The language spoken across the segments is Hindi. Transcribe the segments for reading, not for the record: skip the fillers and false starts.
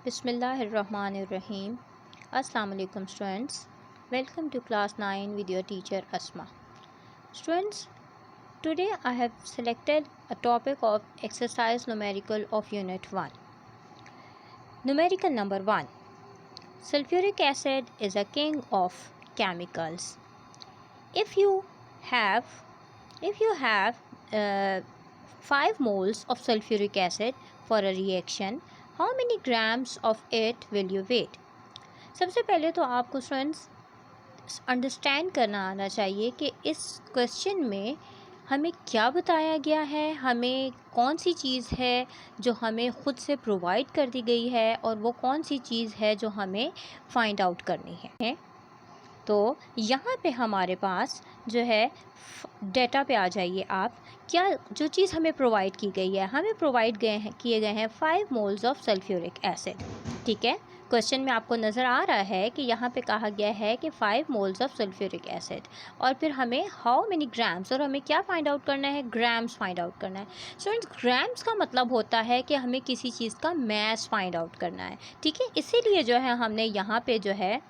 Bismillahirrahmanirrahim. Assalamu alaikum students. Welcome to class 9 with your teacher Asma. Students, today I have selected a topic of exercise numerical of unit 1. Numerical number 1. Sulfuric acid is a king of chemicals. If you have 5 moles of sulfuric acid for a reaction, how many grams of it will you weigh? सबसे पहले तो आपको स्टूडेंट्स अंडरस्टैंड करना आना चाहिए कि इस क्वेश्चन में हमें क्या बताया गया है, हमें कौन सी चीज़ है जो हमें ख़ुद से प्रोवाइड कर दी गई है और वो कौन सी चीज़ है जो हमें फाइंड आउट करनी है। तो यहाँ पे हमारे पास जो है डेटा पे आ जाइए आप। क्या जो चीज़ हमें प्रोवाइड की गई है, हमें प्रोवाइड किए गए हैं 5 मोल्स ऑफ सल्फ्यूरिक एसिड। ठीक है, क्वेश्चन में आपको नज़र आ रहा है कि यहाँ पे कहा गया है कि 5 मोल्स ऑफ सल्फ्यूरिक एसिड और फिर हमें हाउ मेनी ग्राम्स, और हमें क्या फाइंड आउट करना है, ग्राम्स फाइंड आउट करना है। स्टूडेंट्स, ग्राम्स का मतलब होता है कि हमें किसी चीज़ का मैस फाइंड आउट करना है। ठीक है, इसीलिए जो है हमने यहाँ पे जो है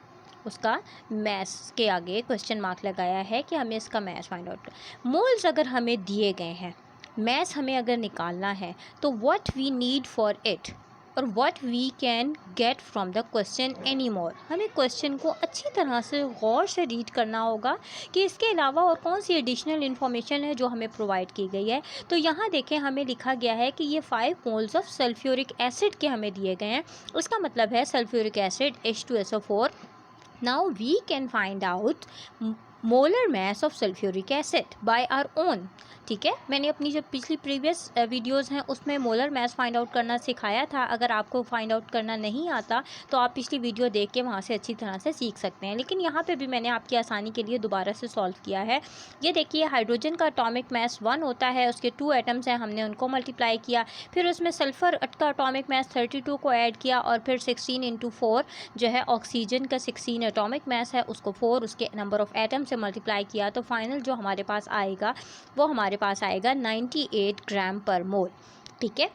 उसका मैस के आगे क्वेश्चन मार्क लगाया है कि हमें इसका मैस फाइंड आउट कर। मोल्स अगर हमें दिए गए हैं, मैस हमें अगर निकालना है, तो what we need for it और what we can get from the question any more. हमें क्वेश्चन को अच्छी तरह से गौर से रीड करना होगा कि इसके अलावा और कौन सी एडिशनल इन्फॉर्मेशन है जो हमें प्रोवाइड की गई है। तो यहाँ देखें, हमें लिखा गया है कि ये 5 मोल्स ऑफ सल्फ्यूरिक एसिड के हमें दिए गए हैं। उसका मतलब है sulphuric acid H2SO4। Now we can find out molar mass of sulfuric acid by our own. ठीक है, मैंने अपनी जो पिछली प्रीवियस वीडियोस हैं उसमें मोलर मैस फाइंड आउट करना सिखाया था। अगर आपको फाइंड आउट करना नहीं आता तो आप पिछली वीडियो देख के वहाँ से अच्छी तरह से सीख सकते हैं। लेकिन यहाँ पे भी मैंने आपकी आसानी के लिए दोबारा से सॉल्व किया है। ये देखिए, हाइड्रोजन का अटोमिक मैस 1 होता है, उसके 2 एटम्स हैं, हमने उनको मल्टीप्लाई किया, फिर उसमें सल्फ़र का अटोमिक मैस 32 को ऐड किया और फिर 16 × 4 जो है ऑक्सीजन का 16 एटॉमिक मैस है, उसको 4 उसके नंबर ऑफ़ एटम से मल्टीप्लाई किया, तो फाइनल जो हमारे पास आएगा वो हमारे पास आएगा 98 ग्राम पर मोल। ठीक है,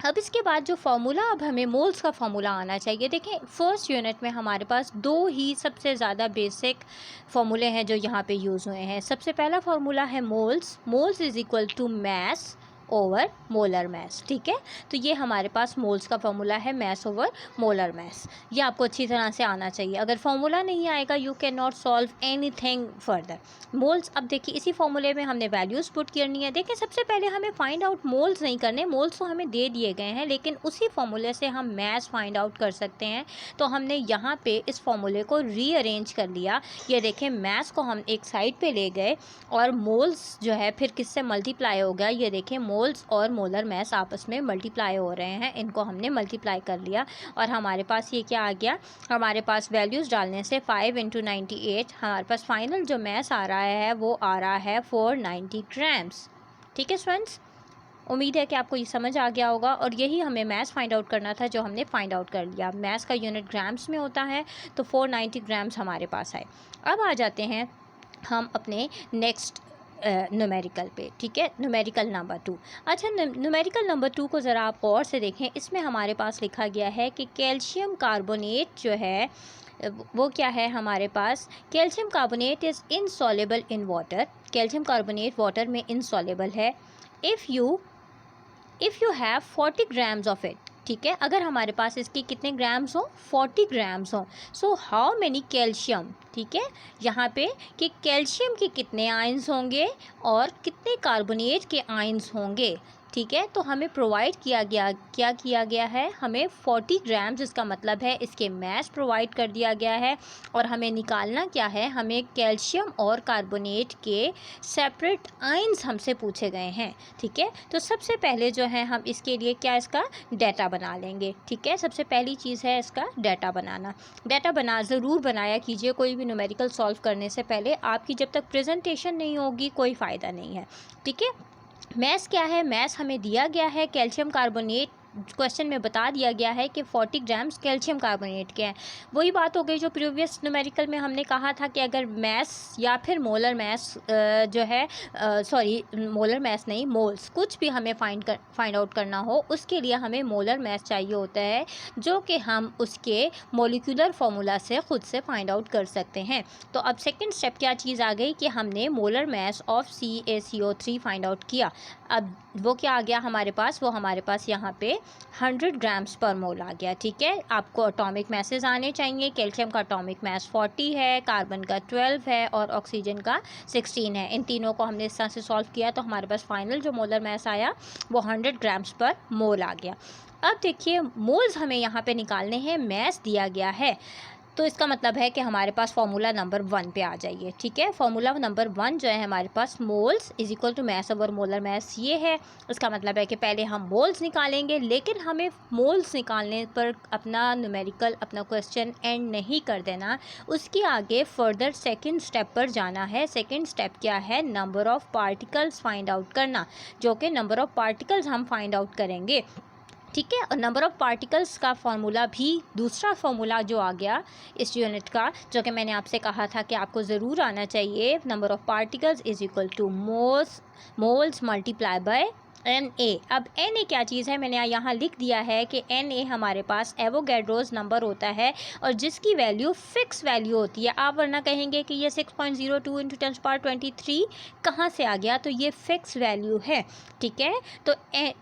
अब इसके बाद जो फार्मूला, अब हमें मोल्स का फार्मूला आना चाहिए। देखें, फर्स्ट यूनिट में हमारे पास 2 ही सबसे ज़्यादा बेसिक फार्मूले हैं जो यहाँ पे यूज़ हुए हैं। सबसे पहला फार्मूला है moles is equal to mass over molar mass. ठीक है, तो ये हमारे पास मोल्स का फार्मूला है, मैस ओवर मोलर मैस। ये आपको अच्छी तरह से आना चाहिए। अगर फार्मूला नहीं आएगा you can not solve anything further. Moles, अब देखिए इसी फार्मूले में हमने वैल्यूज़ पुट करनी है। देखिए, सबसे पहले हमें फाइंड आउट मोल्स नहीं करने, मोल्स तो हमें दे दिए गए हैं, लेकिन उसी फार्मूले से हम मैस फाइंड आउट कर सकते हैं। तो हमने यहाँ पे इस फार्मूले को रीअरेंज कर लिया। ये देखें, मैस को हम एक साइड पे ले गए और मोल्स जो है फिर किससे मल्टीप्लाई हो गया। ये देखें, मोल्स और मोलर मैस आपस में मल्टीप्लाई हो रहे हैं, इनको हमने मल्टीप्लाई कर लिया और हमारे पास ये क्या आ गया, हमारे पास वैल्यूज़ डालने से 5 × 98 हमारे पास फाइनल जो मैस आ रहा है वो आ रहा है 490 ग्राम्स। ठीक है स्टूडेंट्स, उम्मीद है कि आपको ये समझ आ गया होगा और यही हमें मैस फाइंड आउट करना था जो हमने फाइंड आउट कर लिया। मैस का यूनिट ग्राम्स में होता है, तो 490 ग्राम्स हमारे पास आए। अब आ जाते हैं हम अपने नेक्स्ट न्यूमेरिकल पे। ठीक है, न्यूमेरिकल नंबर 2। अच्छा, न्यूमेरिकल नंबर 2 को ज़रा आप गौर से देखें। इसमें हमारे पास लिखा गया है कि कैल्शियम कार्बोनेट जो है वो क्या है हमारे पास, calcium carbonate is insoluble in water. Calcium carbonate water में इनसॉल्युबल है। If you have 40 grams of it. ठीक है, अगर हमारे पास इसके कितने ग्राम्स हों, 40 ग्राम्स हों, सो हाउ मैनी कैल्शियम। ठीक है, यहाँ पे कि कैल्शियम के कितने आयंस होंगे और कितने कार्बोनेट के आयंस होंगे। ठीक है, तो हमें प्रोवाइड क्या किया गया है, हमें 40 ग्राम्स, इसका मतलब है इसके मैस प्रोवाइड कर दिया गया है और हमें निकालना क्या है, हमें कैल्शियम और कार्बोनेट के सेपरेट आयंस हमसे पूछे गए हैं। ठीक है, तो सबसे पहले जो है हम इसके लिए क्या, इसका डाटा बना लेंगे। ठीक है, सबसे पहली चीज़ है इसका डाटा बनाना। डाटा ज़रूर बनाया कीजिए कोई भी न्यूमेरिकल सॉल्व करने से पहले। आपकी जब तक प्रेजेंटेशन नहीं होगी कोई फ़ायदा नहीं है। ठीक है, मैस क्या है, मैस हमें दिया गया है कैल्शियम कार्बोनेट क्वेश्चन में बता दिया गया है कि 40 ग्राम्स कैल्शियम कार्बोनेट के हैं। वही बात हो गई जो प्रीवियस न्यूमेरिकल में हमने कहा था कि अगर मैस या फिर मोलर मैस जो है सॉरी मोलर मैस नहीं, मोल्स, कुछ भी हमें फाइंड आउट करना हो उसके लिए हमें मोलर मैस चाहिए होता है, जो कि हम उसके मॉलिक्यूलर फार्मूला से ख़ुद से फाइंड आउट कर सकते हैं। तो अब सेकंड स्टेप क्या चीज़ आ गई कि हमने molar mass of CaCO3 find out किया। अब वो क्या आ गया हमारे पास, वो हमारे पास यहाँ पे 100 ग्राम्स पर मोल आ गया। ठीक है, आपको एटॉमिक मैसेज आने चाहिए। कैल्शियम का एटॉमिक मैस 40 है, कार्बन का 12 है और ऑक्सीजन का 16 है। इन तीनों को हमने इस तरह से सॉल्व किया तो हमारे पास फाइनल जो मोलर मैस आया वो 100 ग्राम्स पर मोल आ गया। अब देखिए मोल्स हमें यहाँ पे निकालने हैं, मैस दिया गया है, तो इसका मतलब है कि हमारे पास फार्मूला नंबर 1 पे आ जाइए। ठीक है, फार्मूला नंबर 1 जो है हमारे पास moles is equal to mass over molar mass ये है। इसका मतलब है कि पहले हम मोल्स निकालेंगे, लेकिन हमें मोल्स निकालने पर अपना न्यूमेरिकल, अपना क्वेश्चन एंड नहीं कर देना, उसके आगे फर्दर सेकंड स्टेप पर जाना है। सेकंड स्टेप क्या है, number of particles find out करना, जो कि नंबर ऑफ़ पार्टिकल्स हम फाइंड आउट करेंगे। ठीक है, और नंबर ऑफ़ पार्टिकल्स का फार्मूला भी दूसरा फार्मूला जो आ गया इस यूनिट का, जो कि मैंने आपसे कहा था कि आपको ज़रूर आना चाहिए, number of particles is equal two moles multiply by Na। अब Na क्या चीज़ है, मैंने यहाँ लिख दिया है कि Na हमारे पास एवोगैड्रोस नंबर होता है और जिसकी वैल्यू फ़िक्स वैल्यू होती है। आप वरना कहेंगे कि ये 6.02 × 10⁻23 कहाँ से आ गया, तो ये फ़िक्स वैल्यू है। ठीक है, तो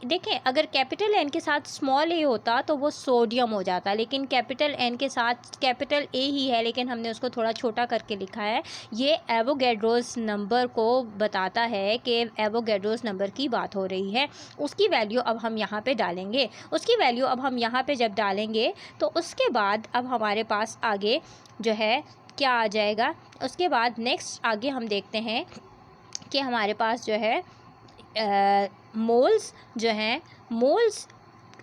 देखें अगर कैपिटल N के साथ स्मॉल a होता तो वो सोडियम हो जाता, लेकिन कैपिटल N के साथ कैपिटल A ही है, लेकिन हमने उसको थोड़ा छोटा करके लिखा है। ये एवोगैड्रोस नंबर को बताता है कि एवोगैड्रोस नंबर की बात हो रही है। उसकी वैल्यू अब हम यहाँ पे डालेंगे। उसकी वैल्यू अब हम यहाँ पे जब डालेंगे तो उसके बाद अब हमारे पास आगे जो है क्या आ जाएगा, उसके बाद नेक्स्ट आगे हम देखते हैं कि हमारे पास जो है मोल्स जो हैं, मोल्स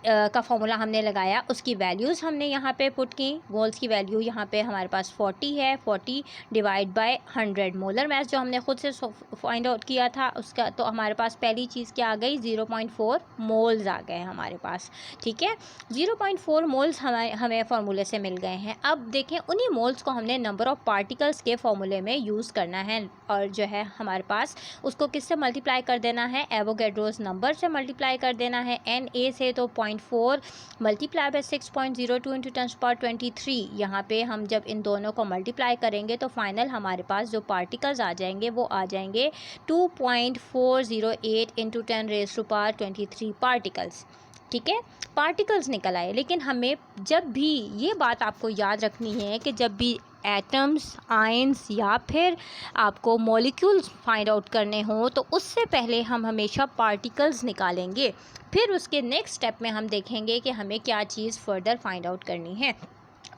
का फॉर्मूला हमने लगाया, उसकी वैल्यूज़ हमने यहाँ पे पुट की। मोल्स की वैल्यू यहाँ पे हमारे पास 40 है, 40 डिवाइड बाय 100। मोलर मैस जो हमने खुद से फाइंड आउट किया था उसका, तो हमारे पास पहली चीज़ क्या आ गई, 0.4 मोल्स आ गए हमारे पास। ठीक है, 0.4 मोल्स हमें फार्मूले से मिल गए हैं। अब देखें उन्हीं मोल्स को हमने नंबर ऑफ़ पार्टिकल्स के फॉर्मूले में यूज़ करना है, और जो है हमारे पास उसको किससे मल्टीप्लाई कर देना है, एवोगैड्रोस नंबर से मल्टीप्लाई कर देना है। Na से तो 0.4 मल्टीप्लाई बाय 6.02 × 10⁻23, यहाँ पे हम जब इन दोनों को मल्टीप्लाई करेंगे तो फाइनल हमारे पास जो पार्टिकल्स आ जाएंगे वो आ जाएंगे 2.408 × 10⁻23 पार्टिकल्स। ठीक है, पार्टिकल्स निकल आए। लेकिन हमें जब भी ये बात आपको याद रखनी है कि जब भी एटम्स, आयंस या फिर आपको मॉलिक्यूल्स फाइंड आउट करने हों तो उससे पहले हम हमेशा पार्टिकल्स निकालेंगे, फिर उसके नेक्स्ट स्टेप में हम देखेंगे कि हमें क्या चीज़ फर्दर फाइंड आउट करनी है।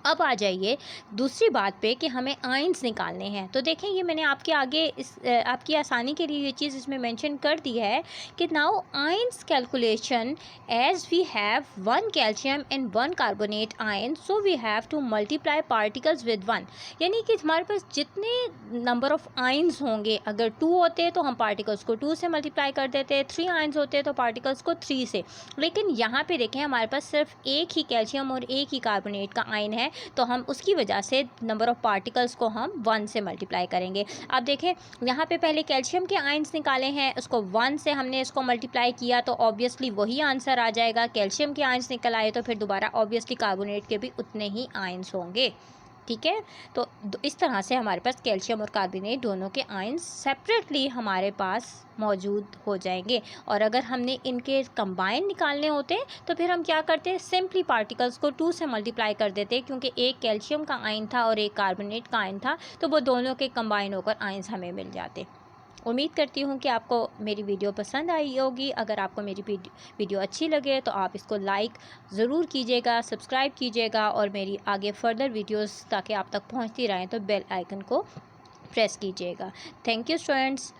अब आ जाइए दूसरी बात पे कि हमें आयंस निकालने हैं। तो देखें ये मैंने आपके आगे आपकी आसानी के लिए ये चीज़ इसमें मेंशन कर दी है कि now ions calculation as we have 1 calcium and 1 carbonate ion, so we have to multiply particles with 1। यानी कि हमारे पास जितने नंबर ऑफ़ आयंस होंगे, अगर 2 होते तो हम पार्टिकल्स को 2 से मल्टीप्लाई कर देते, 3 आयंस होते तो पार्टिकल्स को 3 से। लेकिन यहाँ पे देखें हमारे पास सिर्फ एक ही कैल्शियम और एक ही कार्बोनेट का आयन है, तो हम उसकी वजह से नंबर ऑफ़ पार्टिकल्स को हम 1 से मल्टीप्लाई करेंगे। अब देखें यहाँ पे पहले कैल्शियम के आयंस निकाले हैं, उसको 1 से हमने इसको मल्टीप्लाई किया तो ऑब्वियसली वही आंसर आ जाएगा। कैल्शियम के आयंस निकल आए तो फिर दोबारा ऑब्वियसली कार्बोनेट के भी उतने ही आयंस होंगे। ठीक है, तो इस तरह से हमारे पास कैल्शियम और कार्बोनेट दोनों के आयंस सेपरेटली हमारे पास मौजूद हो जाएंगे। और अगर हमने इनके कंबाइन निकालने होते तो फिर हम क्या करते, सिंपली पार्टिकल्स को 2 से मल्टीप्लाई कर देते, क्योंकि एक कैल्शियम का आयन था और एक कार्बोनेट का आयन था, तो वो दोनों के कंबाइन होकर आयंस हमें मिल जाते। उम्मीद करती हूँ कि आपको मेरी वीडियो पसंद आई होगी। अगर आपको मेरी वीडियो अच्छी लगे तो आप इसको लाइक ज़रूर कीजिएगा, सब्सक्राइब कीजिएगा और मेरी आगे फर्दर वीडियोस ताकि आप तक पहुँचती रहें तो बेल आइकन को प्रेस कीजिएगा। Thank you students.